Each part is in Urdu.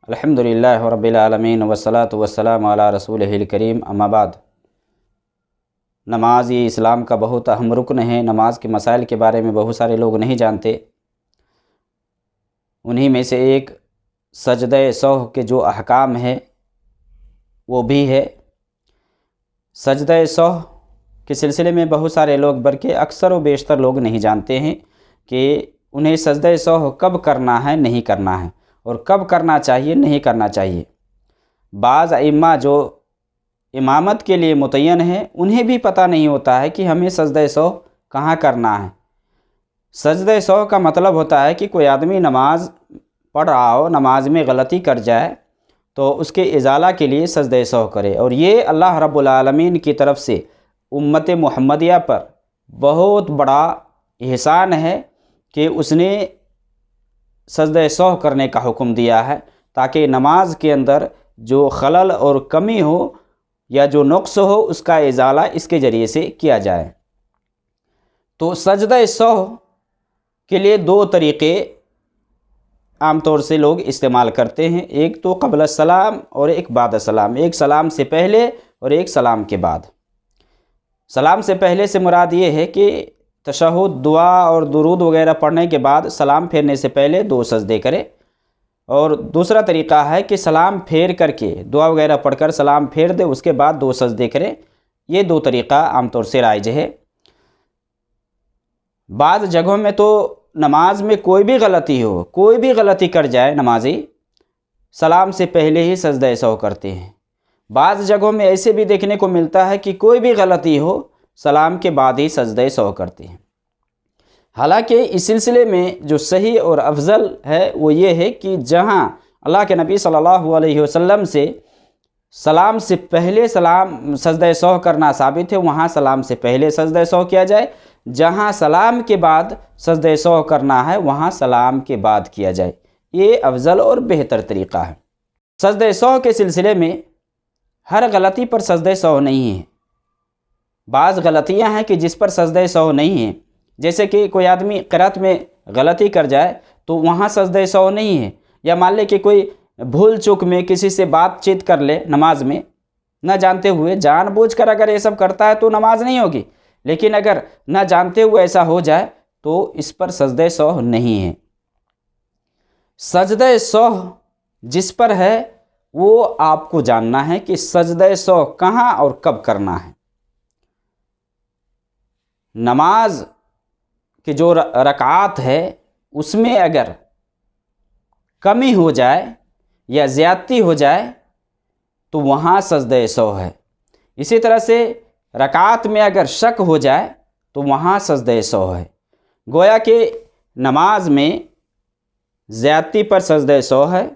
الحمدللہ رب العالمین والصلاة والسلام علی رسولہ الکریم، اما بعد۔ نماز یہ اسلام کا بہت اہم رکن ہے۔ نماز کے مسائل کے بارے میں بہت سارے لوگ نہیں جانتے۔ انہی میں سے ایک سجدہ سہو کے جو احکام ہے وہ بھی ہے۔ سجدہ سہو کے سلسلے میں بہت سارے لوگ بلکہ اکثر و بیشتر لوگ نہیں جانتے ہیں کہ انہیں سجدہ سہو کب کرنا ہے، نہیں کرنا ہے، اور کب کرنا چاہیے، نہیں کرنا چاہیے۔ بعض ائمہ جو امامت کے لیے متعین ہیں انہیں بھی پتہ نہیں ہوتا ہے کہ ہمیں سجدہ سہو کہاں کرنا ہے۔ سجدہ سہو کا مطلب ہوتا ہے کہ کوئی آدمی نماز پڑھ رہا ہو، نماز میں غلطی کر جائے تو اس کے ازالہ کے لیے سجدہ سہو کرے، اور یہ اللہ رب العالمین کی طرف سے امت محمدیہ پر بہت بڑا احسان ہے کہ اس نے سجدہ سہو کرنے کا حکم دیا ہے، تاکہ نماز کے اندر جو خلل اور کمی ہو یا جو نقص ہو اس کا ازالہ اس کے ذریعے سے کیا جائے۔ تو سجدہ سہو کے لیے دو طریقے عام طور سے لوگ استعمال کرتے ہیں، ایک تو قبل السلام اور ایک بعد السلام، ایک سلام سے پہلے اور ایک سلام کے بعد۔ سلام سے پہلے سے مراد یہ ہے کہ تشہد، دعا اور درود وغیرہ پڑھنے کے بعد سلام پھیرنے سے پہلے دو سجدے کرے، اور دوسرا طریقہ ہے کہ سلام پھیر کر کے دعا وغیرہ پڑھ کر سلام پھیر دے، اس کے بعد دو سجدے کرے۔ یہ دو طریقہ عام طور سے رائج ہے۔ بعض جگہوں میں تو نماز میں کوئی بھی غلطی ہو، کوئی بھی غلطی کر جائے نمازی، سلام سے پہلے ہی سجدہ سہو کرتے ہیں۔ بعض جگہوں میں ایسے بھی دیکھنے کو ملتا ہے کہ کوئی بھی غلطی ہو، سلام کے بعد ہی سجدہ سہو کرتے ہیں۔ حالانکہ اس سلسلے میں جو صحیح اور افضل ہے وہ یہ ہے کہ جہاں اللہ کے نبی صلی اللہ علیہ وسلم سے سلام سے پہلے سجدہ سہو کرنا ثابت ہے، وہاں سلام سے پہلے سجدہ سہو کیا جائے، جہاں سلام کے بعد سجدہ سہو کرنا ہے وہاں سلام کے بعد کیا جائے۔ یہ افضل اور بہتر طریقہ ہے۔ سجدہ سہو کے سلسلے میں ہر غلطی پر سجدہ سہو نہیں ہے۔ بعض غلطیاں ہیں کہ جس پر سجدہ سہو نہیں ہے، جیسے کہ کوئی آدمی قرأت میں غلطی کر جائے تو وہاں سجدہ سہو نہیں ہے، یا مان لے کہ کوئی بھول چوک میں کسی سے بات چیت کر لے نماز میں نہ جانتے ہوئے، جان بوجھ کر اگر یہ سب کرتا ہے تو نماز نہیں ہوگی، لیکن اگر نہ جانتے ہوئے ایسا ہو جائے تو اس پر سجدہ سہو نہیں ہے۔ سجدہ سہو جس پر ہے وہ آپ کو جاننا ہے کہ سجدہ سہو کہاں اور کب کرنا ہے۔ نماز کہ جو رکعات ہے اس میں اگر کمی ہو جائے یا زیادتی ہو جائے تو وہاں سجدہ سہو ہے۔ اسی طرح سے رکعات میں اگر شک ہو جائے تو وہاں سجدہ سہو ہے۔ گویا کہ نماز میں زیادتی پر سجدہ سہو ہے،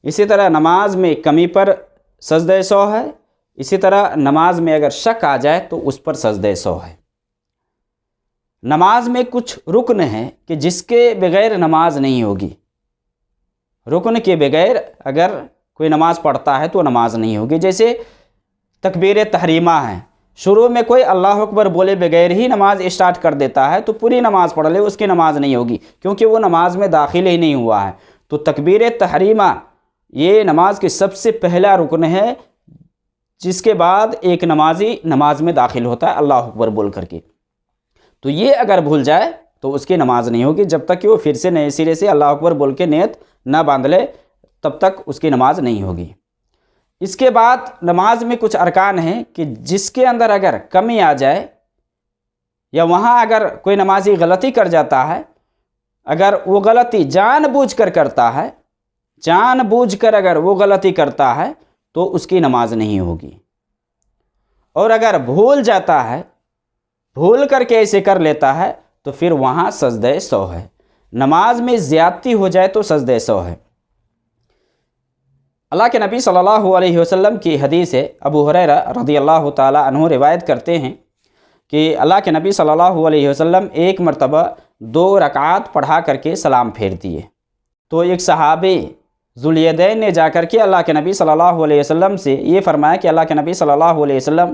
اسی طرح نماز میں کمی پر سجدہ سہو ہے، اسی طرح نماز میں اگر شک آ جائے تو اس پر سجدہ سہو ہے۔ نماز میں کچھ رکن ہیں کہ جس کے بغیر نماز نہیں ہوگی۔ رکن کے بغیر اگر کوئی نماز پڑھتا ہے تو نماز نہیں ہوگی، جیسے تکبیر تحریمہ ہے۔ شروع میں کوئی اللہ اکبر بولے بغیر ہی نماز اسٹارٹ کر دیتا ہے تو پوری نماز پڑھ لے، اس کی نماز نہیں ہوگی، کیونکہ وہ نماز میں داخل ہی نہیں ہوا ہے۔ تو تکبیر تحریمہ یہ نماز کی سب سے پہلا رکن ہے، جس کے بعد ایک نمازی نماز میں داخل ہوتا ہے اللہ اکبر بول کر کے۔ تو یہ اگر بھول جائے تو اس کی نماز نہیں ہوگی، جب تک کہ وہ پھر سے نئے سرے سے اللہ اکبر بول کے نیت نہ باندھ لے تب تک اس کی نماز نہیں ہوگی۔ اس کے بعد نماز میں کچھ ارکان ہیں کہ جس کے اندر اگر کمی آ جائے یا وہاں اگر کوئی نمازی غلطی کر جاتا ہے، اگر وہ غلطی جان بوجھ کر کرتا ہے، جان بوجھ کر اگر وہ غلطی کرتا ہے تو اس کی نماز نہیں ہوگی، اور اگر بھول جاتا ہے، بھول کر کے ایسے کر لیتا ہے تو پھر وہاں سجدہ سہو ہے۔ نماز میں زیادتی ہو جائے تو سجدہ سہو ہے۔ اللہ کے نبی صلی اللہ علیہ وسلم کی حدیث ہے، ابو ہریرہ رضی اللہ تعالی عنہ روایت کرتے ہیں کہ اللہ کے نبی صلی اللہ علیہ وسلم ایک مرتبہ 2 رکعات پڑھا کر کے سلام پھیر دیے، تو ایک صحابی ذوالیدین نے جا کر کے اللہ کے نبی صلی اللہ علیہ وسلم سے یہ فرمایا کہ اللہ کے نبی صلی اللہ علیہ وسلم،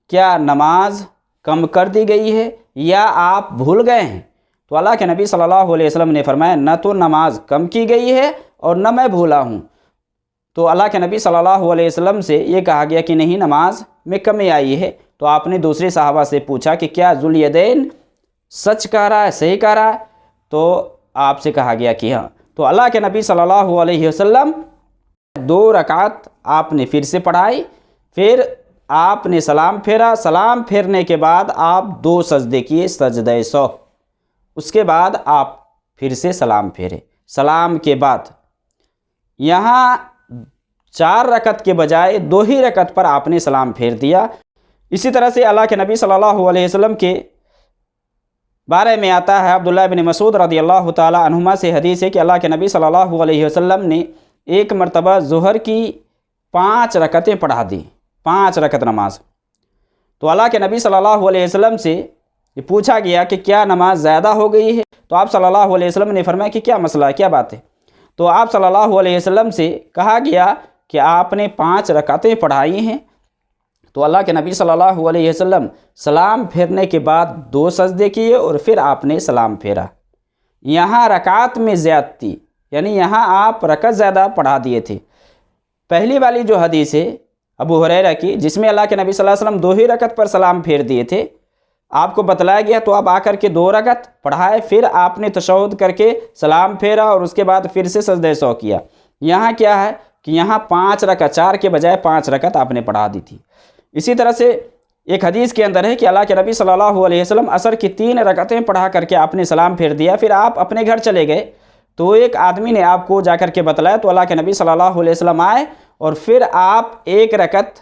کیا نماز کم کر دی گئی ہے یا آپ بھول گئے ہیں؟ تو اللہ کے نبی صلی اللہ علیہ وسلم نے فرمایا، نہ تو نماز کم کی گئی ہے اور نہ میں بھولا ہوں، تو اللہ کے نبی صلی اللہ علیہ وسلم سے یہ کہا گیا کہ نہیں نماز میں کمی آئی ہے، تو آپ نے دوسرے صحابہ سے پوچھا کہ کیا ذوالیدین سچ کہہ رہا ہے، صحیح کہہ رہا ہے؟ تو آپ سے کہا گیا کہ ہاں۔ تو اللہ کے نبی صلی اللہ علیہ وسلم 2 رکعت آپ نے پھر سے پڑھائی، پھر آپ نے سلام پھیرا، سلام پھیرنے کے بعد آپ 2 سجدے کیے، سجدہ سہو، اس کے بعد آپ پھر سے سلام پھیرے۔ سلام کے بعد یہاں 4 رکعت کے بجائے 2 ہی رکعت پر آپ نے سلام پھیر دیا۔ اسی طرح سے اللہ کے نبی صلی اللہ علیہ وسلم کے بارے میں آتا ہے، عبداللہ بن مسعود رضی اللہ تعالی عنہما سے حدیث ہے کہ اللہ کے نبی صلی اللہ علیہ وسلم نے ایک مرتبہ ظہر کی 5 رکعتیں پڑھا دی، 5 رکعت نماز۔ تو اللہ کے نبی صلی اللہ علیہ وسلم سے یہ پوچھا گیا کہ کیا نماز زیادہ ہو گئی ہے؟ تو آپ صلی اللہ علیہ وسلم نے فرمایا کہ کیا مسئلہ ہے، کیا بات ہے؟ تو آپ صلی اللہ علیہ وسلم سے کہا گیا کہ آپ نے 5 رکعتیں پڑھائی ہیں۔ تو اللہ کے نبی صلی اللہ علیہ وسلم سلام پھیرنے کے بعد 2 سجدے کیے اور پھر آپ نے سلام پھیرا۔ یہاں رکعت میں زیادتی، یعنی یہاں آپ رکعت زیادہ پڑھا دیے تھے۔ پہلی والی جو حدیث ہے ابو ہریرہ کی، جس میں اللہ کے نبی صلی اللہ علیہ وسلم 2 ہی رکعت پر سلام پھیر دیے تھے، آپ کو بتلایا گیا تو آپ آ کر کے 2 رکعت پڑھائے، پھر آپ نے تشہد کر کے سلام پھیرا اور اس کے بعد پھر سے سجدہ سہو کیا۔ یہاں کیا ہے کہ یہاں 5 رکعت، 4 کے بجائے 5 رکعت آپ نے پڑھا دی تھی۔ اسی طرح سے ایک حدیث کے اندر ہے کہ اللہ کے نبی صلی اللہ علیہ وسلم عصر کی 3 رکعتیں پڑھا کر کے آپ نے سلام پھیر دیا، پھر آپ اپنے گھر چلے گئے۔ تو ایک آدمی نے آپ کو جا کر کے بتلایا، تو اللہ کے نبی صلی اللہ علیہ وسلم آئے اور پھر آپ 1 رکعت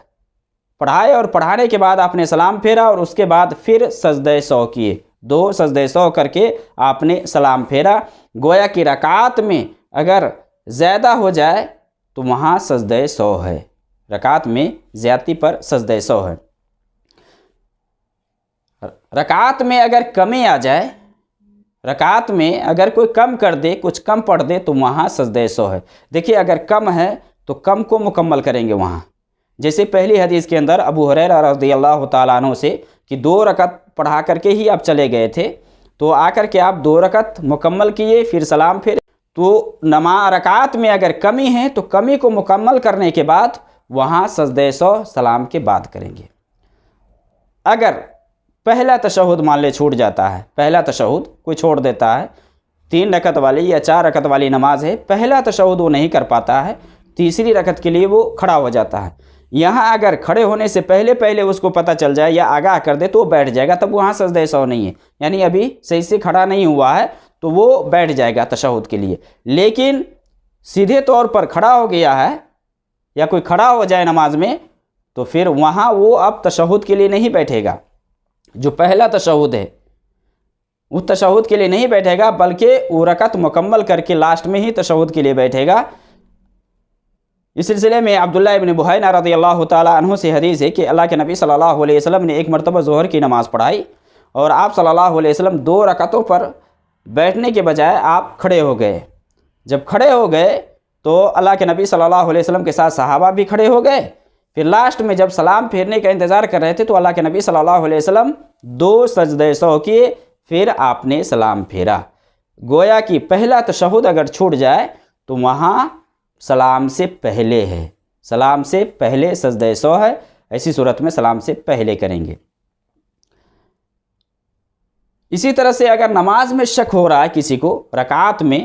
پڑھائے اور پڑھانے کے بعد آپ نے سلام پھیرا اور اس کے بعد پھر سجدہ سہو کیے، 2 سجدہ سہو کر کے آپ نے سلام پھیرا۔ گویا کہ رکعت میں اگر زیادہ ہو جائے تو وہاں سجدہ سہو ہے، رکعت میں زیادتی پر سجدہ سہو ہے۔ رکعت میں اگر کمی آ جائے، رکعت میں اگر کوئی کم کر دے، کچھ کم پڑھ دے، تو وہاں سجدہ سہو ہے۔ دیکھیے اگر کم ہے تو کم کو مکمل کریں گے وہاں، جیسے پہلی حدیث کے اندر ابو ہریرہ رضی اللہ تعالیٰ عنہ سے کہ 2 رکعت پڑھا کر کے ہی آپ چلے گئے تھے، تو آ کر کے آپ 2 رکعت مکمل کیے، پھر سلام پھیرے۔ تو رکعت میں اگر کمی ہے تو کمی کو مکمل کرنے کے بعد وہاں سجدہ سہو سلام کے بعد کریں گے۔ اگر پہلا تشہد مان لے چھوٹ جاتا ہے، پہلا تشہد کوئی چھوڑ دیتا ہے، 3 رکعت والی یا 4 رکعت والی نماز ہے، پہلا تشہد وہ نہیں کر پاتا ہے، تیسری رکعت کے لیے وہ کھڑا ہو جاتا ہے۔ یہاں اگر کھڑے ہونے سے پہلے اس کو پتہ چل جائے یا آگاہ کر دے تو وہ بیٹھ جائے گا، تب وہاں سجدہ سہو نہیں ہے، یعنی ابھی صحیح سے کھڑا نہیں ہوا ہے تو وہ بیٹھ جائے گا تشہد کے لیے۔ لیکن سیدھے طور پر کھڑا ہو گیا ہے یا کوئی کھڑا ہو جائے نماز میں، تو پھر وہاں وہ اب تشہد کے لیے نہیں بیٹھے گا۔ جو پہلا تشہد ہے اس تشہد کے لیے نہیں بیٹھے گا، بلکہ وہ رکعت مکمل کر کے لاسٹ میں ہی تشہد کے لیے بیٹھے گا۔ اس سلسلے میں عبداللہ ابن بحینہ رضی اللہ تعالیٰ عنہ سے حدیث ہے کہ اللہ کے نبی صلی اللہ علیہ وسلم نے ایک مرتبہ ظہر کی نماز پڑھائی اور آپ صلی اللہ علیہ وسلم 2 رکعتوں پر بیٹھنے کے بجائے آپ کھڑے ہو گئے۔ جب کھڑے ہو گئے تو اللہ کے نبی صلی اللہ علیہ وسلم کے ساتھ صحابہ بھی کھڑے ہو گئے۔ پھر لاسٹ میں جب سلام پھیرنے کا انتظار کر رہے تھے تو اللہ کے نبی صلی اللہ علیہ وسلم 2 سجدہ سہو کیے، پھر آپ نے سلام پھیرا۔ گویا کہ پہلا تشہد اگر چھوٹ جائے تو وہاں سلام سے پہلے ہے، سلام سے پہلے سجدہ سہو ہے، ایسی صورت میں سلام سے پہلے کریں گے۔ اسی طرح سے اگر نماز میں شک ہو رہا ہے کسی کو رکعت میں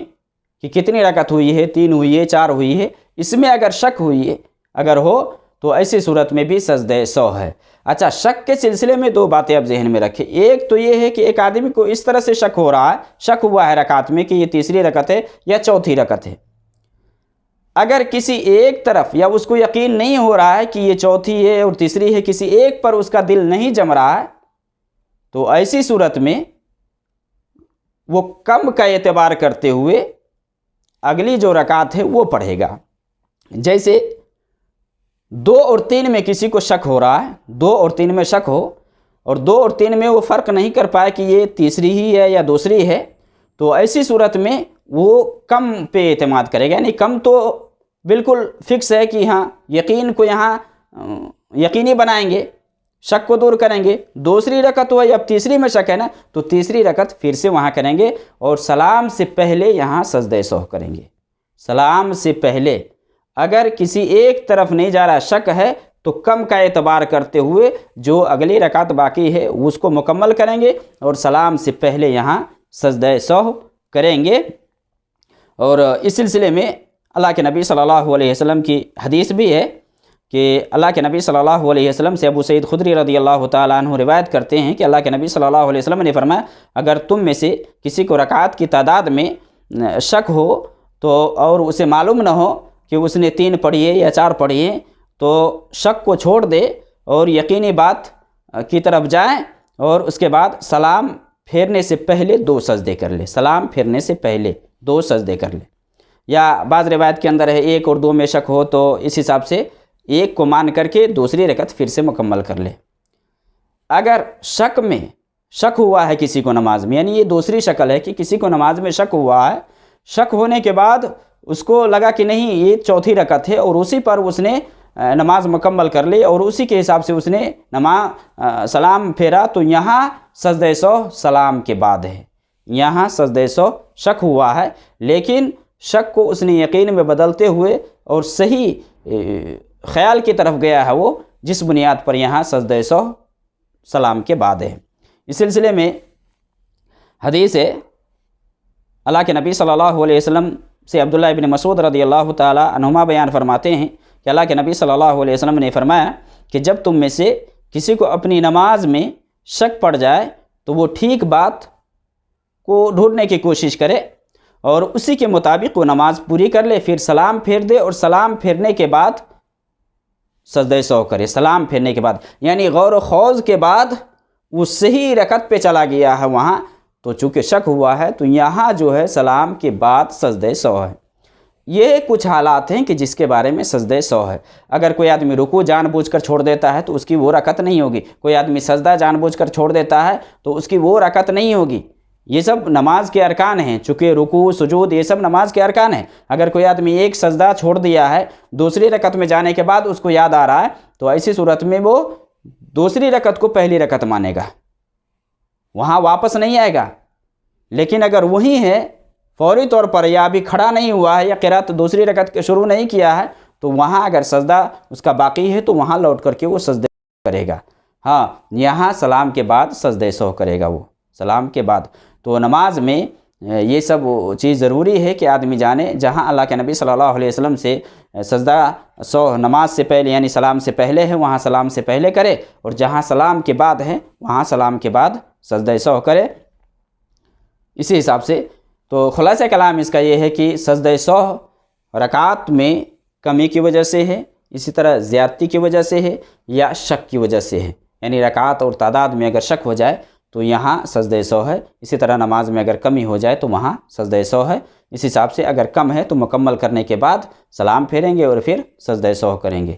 کہ کتنی رکعت ہوئی ہے، 3 ہوئی ہے، 4 ہوئی ہے، اس میں اگر شک ہوئی ہے اگر ہو تو ایسی صورت میں بھی سجدہ سہو ہے۔ اچھا، شک کے سلسلے میں 2 باتیں آپ ذہن میں رکھیں۔ ایک تو یہ ہے کہ ایک آدمی کو اس طرح سے شک ہو رہا ہے، شک ہوا ہے رکعت میں کہ یہ تیسری رکعت ہے یا چوتھی رکعت ہے۔ اگر کسی ایک طرف یا اس کو یقین نہیں ہو رہا ہے کہ یہ چوتھی ہے اور تیسری ہے، کسی ایک پر اس کا دل نہیں جم رہا ہے، تو ایسی صورت میں وہ کم کا اعتبار کرتے ہوئے اگلی جو رکعت ہے وہ پڑھے گا۔ جیسے 2 اور 3 میں کسی کو شک ہو رہا ہے، 2 اور 3 میں شک ہو اور 2 اور 3 میں وہ فرق نہیں کر پائے کہ یہ تیسری ہی ہے یا دوسری ہے، تو ایسی صورت میں وہ کم پہ اعتماد کرے گا۔ یعنی کم تو بالکل فکس ہے کہ ہاں یقین کو یہاں یقینی بنائیں گے، شک کو دور کریں گے۔ دوسری رکعت ہوا یا اب تیسری میں شک ہے نا، تو تیسری رکعت پھر سے وہاں کریں گے اور سلام سے پہلے یہاں سجدہ سہو کریں گے۔ سلام سے پہلے اگر کسی ایک طرف نہیں جا رہا، شک ہے، تو کم کا اعتبار کرتے ہوئے جو اگلی رکعت باقی ہے اس کو مکمل کریں گے اور سلام سے پہلے یہاں سجدہ سہو کریں گے۔ اور اس سلسلے میں اللہ کے نبی صلی اللہ علیہ وسلم کی حدیث بھی ہے کہ اللہ کے نبی صلی اللہ علیہ وسلم سے ابو سعید خدری رضی اللہ تعالیٰ عنہ روایت کرتے ہیں کہ اللہ کے نبی صلی اللہ علیہ وسلم نے فرمایا، اگر تم میں سے کسی کو رکعات کی تعداد میں شک ہو تو اور اسے معلوم نہ ہو کہ اس نے 3 پڑھی ہے یا 4 پڑھی ہے، تو شک کو چھوڑ دے اور یقینی بات کی طرف جائیں اور اس کے بعد سلام پھیرنے سے پہلے 2 سجدے کر لے، سلام پھیرنے سے پہلے 2 سجدے کر لے۔ یا بعض روایت کے اندر ہے 1 اور 2 میں شک ہو تو اس حساب سے 1 کو مان کر کے دوسری رکعت پھر سے مکمل کر لے۔ اگر شک میں شک ہوا ہے کسی کو نماز میں، یعنی یہ دوسری شکل ہے کہ کسی کو نماز میں شک ہوا ہے، شک ہونے کے بعد اس کو لگا کہ نہیں یہ چوتھی رکعت ہے اور اسی پر اس نے نماز مکمل کر لی اور اسی کے حساب سے اس نے سلام پھیرا، تو یہاں سجدہ سہو سلام کے بعد ہے۔ یہاں سجدہ سہو شک ہوا ہے لیکن شک کو اس نے یقین میں بدلتے ہوئے اور صحیح خیال کی طرف گیا ہے، وہ جس بنیاد پر یہاں سجدہ سہو سلام کے بعد ہے۔ اس سلسلے میں حدیث ہے، اللہ کے نبی صلی اللہ علیہ وسلم سے عبداللہ ابن مسعود رضی اللہ تعالی عنہما بیان فرماتے ہیں کہ اللہ کے نبی صلی اللہ علیہ وسلم نے فرمایا کہ جب تم میں سے کسی کو اپنی نماز میں شک پڑ جائے تو وہ ٹھیک بات کو ڈھونڈنے کی کوشش کرے اور اسی کے مطابق وہ نماز پوری کر لے، پھر سلام پھیر دے اور سلام پھیرنے کے بعد سجدہ سہو کرے۔ سلام پھیرنے کے بعد یعنی غور و خوض کے بعد وہ صحیح رکعت پہ چلا گیا ہے وہاں، تو چونکہ شک ہوا ہے تو یہاں جو ہے سلام کے بعد سجدہ سہو ہے۔ یہ کچھ حالات ہیں کہ جس کے بارے میں سجدہ سہو ہے۔ اگر کوئی آدمی رکوع جان بوجھ کر چھوڑ دیتا ہے تو اس کی وہ رکعت نہیں ہوگی، کوئی آدمی سجدہ جان بوجھ کر چھوڑ دیتا ہے تو اس کی وہ رکعت نہیں ہوگی۔ یہ سب نماز کے ارکان ہیں، چونکہ رکوع سجود یہ سب نماز کے ارکان ہیں۔ اگر کوئی آدمی ایک سجدہ چھوڑ دیا ہے، دوسری رکعت میں جانے کے بعد اس کو یاد آ رہا ہے، تو ایسی صورت میں وہ دوسری رکعت کو پہلی رکعت مانے گا، وہاں واپس نہیں آئے گا۔ لیکن اگر وہی ہے فوری طور پر یا ابھی کھڑا نہیں ہوا ہے یا قرات دوسری رکعت کے شروع نہیں کیا ہے، تو وہاں اگر سجدہ اس کا باقی ہے تو وہاں لوٹ کر کے وہ سجدہ کرے گا۔ ہاں، یہاں سلام کے بعد سجدہ سہو کرے گا وہ، سلام کے بعد۔ تو نماز میں یہ سب چیز ضروری ہے کہ آدمی جانے، جہاں اللہ کے نبی صلی اللہ علیہ وسلم سے سجدہ سہو نماز سے پہلے یعنی سلام سے پہلے ہے وہاں سلام سے پہلے کرے، اور جہاں سلام کے بعد ہے وہاں سلام کے بعد سجدہ سہو کرے، اسی حساب سے۔ تو خلاصہ کلام اس کا یہ ہے کہ سجدہ سہو رکعات میں کمی کی وجہ سے ہے، اسی طرح زیادتی کی وجہ سے ہے یا شک کی وجہ سے ہے، یعنی رکعات اور تعداد میں اگر شک ہو جائے تو یہاں سجدہ سہو ہے، اسی طرح نماز میں اگر کمی ہو جائے تو وہاں سجدہ سہو ہے۔ اس حساب سے اگر کم ہے تو مکمل کرنے کے بعد سلام پھیریں گے اور پھر سجدہ سہو کریں گے۔